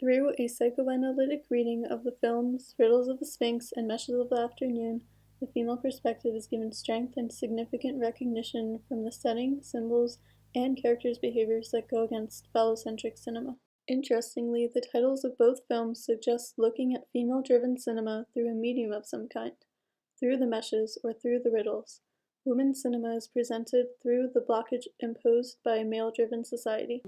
Through a psychoanalytic reading of the films Riddles of the Sphinx and Meshes of the Afternoon, the female perspective is given strength and significant recognition from the setting, symbols, and characters' behaviors that go against phallocentric cinema. Interestingly, the titles of both films suggest looking at female-driven cinema through a medium of some kind, through the meshes or through the riddles. Women's cinema is presented through the blockage imposed by a male-driven society.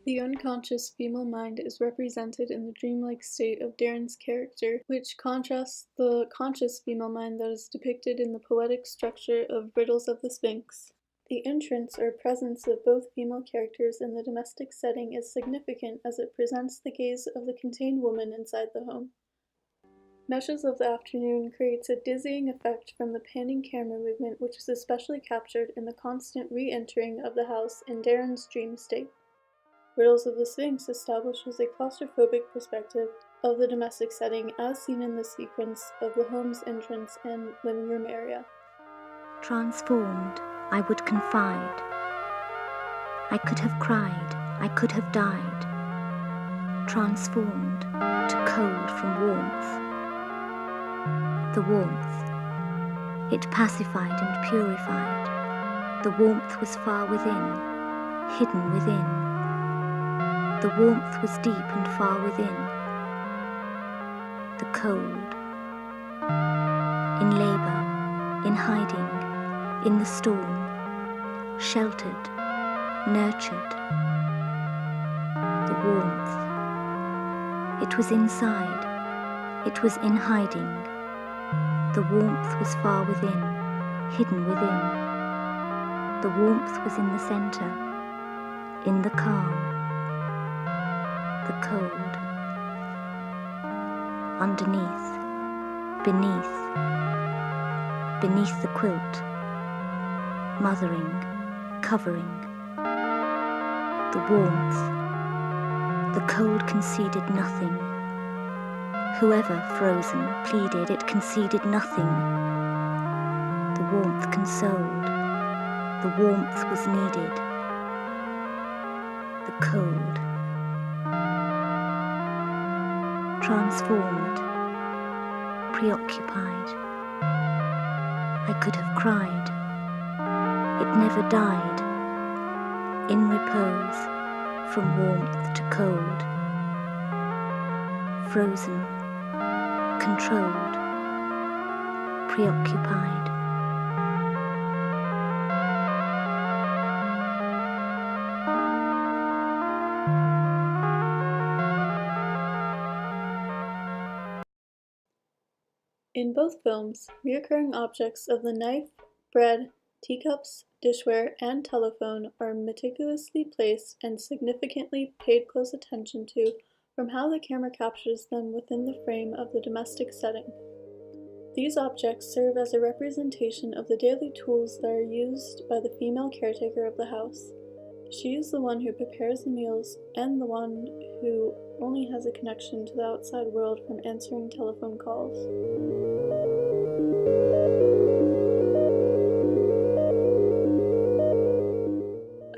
The unconscious female mind is represented in the dreamlike state of Darren's character, which contrasts the conscious female mind that is depicted in the poetic structure of Riddles of the Sphinx. The entrance or presence of both female characters in the domestic setting is significant as it presents the gaze of the contained woman inside the home. Meshes of the Afternoon creates a dizzying effect from the panning camera movement, which is especially captured in the constant re-entering of the house in Darren's dream state. Riddles of the Sphinx establishes a claustrophobic perspective of the domestic setting as seen in the sequence of the home's entrance and living room area. Transformed, I would confide. I could have cried, I could have died. Transformed to cold from warmth. The warmth, it pacified and purified. The warmth was far within, hidden within. The warmth was deep and far within. The cold. In labor, in hiding, in the storm, sheltered, nurtured. The warmth. It was inside, it was in hiding. The warmth was far within, hidden within. The warmth was in the center, in the calm. The cold. Underneath, beneath the quilt, mothering, covering. The warmth, the cold conceded nothing. Whoever, frozen, pleaded, it conceded nothing. The warmth consoled, the warmth was needed. The cold. Transformed, preoccupied. I could have cried. It never died. In repose, from warmth to cold. Frozen, controlled, preoccupied. In both films, recurring objects of the knife, bread, teacups, dishware, and telephone are meticulously placed and significantly paid close attention to from how the camera captures them within the frame of the domestic setting. These objects serve as a representation of the daily tools that are used by the female caretaker of the house. She is the one who prepares the meals and the one who only has a connection to the outside world from answering telephone calls.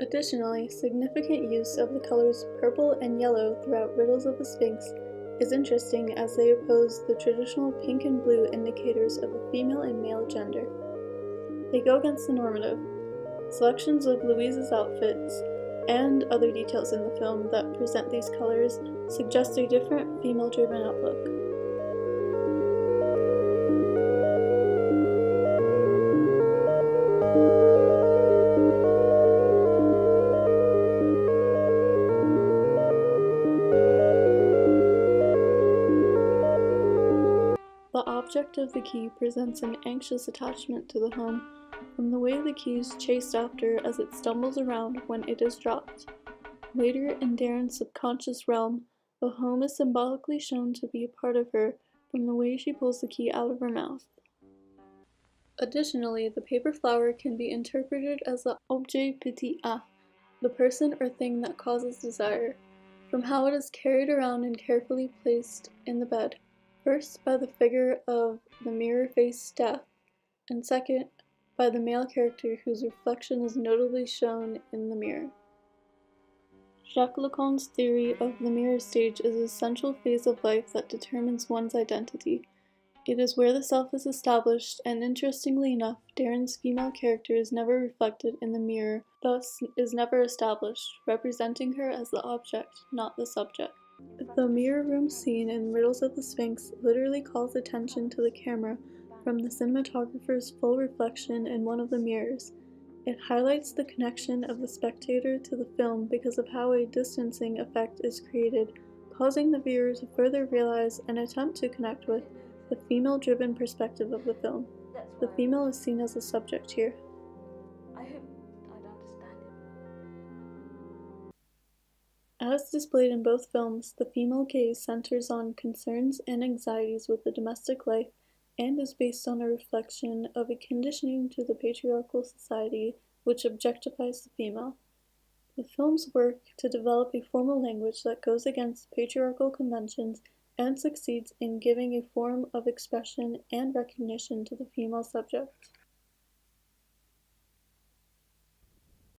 Additionally, significant use of the colors purple and yellow throughout Riddles of the Sphinx is interesting as they oppose the traditional pink and blue indicators of the female and male gender. They go against the normative. Selections of Louise's outfits and other details in the film that present these colors suggest a different female-driven outlook. The object of the key presents an anxious attachment to the home from the way the key is chased after as it stumbles around when it is dropped. Later in Darren's subconscious realm, the home is symbolically shown to be a part of her from the way she pulls the key out of her mouth. Additionally, the paper flower can be interpreted as the objet petit a, the person or thing that causes desire, from how it is carried around and carefully placed in the bed, first by the figure of the mirror-faced Death, and second by the male character whose reflection is notably shown in the mirror. Jacques Lacan's theory of the mirror stage is an essential phase of life that determines one's identity. It is where the self is established, and interestingly enough, Darren's female character is never reflected in the mirror, thus is never established, representing her as the object, not the subject. The mirror room scene in Riddles of the Sphinx literally calls attention to the camera from the cinematographer's full reflection in one of the mirrors. It highlights the connection of the spectator to the film because of how a distancing effect is created, causing the viewer to further realize and attempt to connect with the female-driven perspective of the film. The female is seen as a subject here. I hope I'd understand it. As displayed in both films, the female gaze centers on concerns and anxieties with the domestic life and is based on a reflection of a conditioning to the patriarchal society which objectifies the female. The films work to develop a formal language that goes against patriarchal conventions and succeeds in giving a form of expression and recognition to the female subject.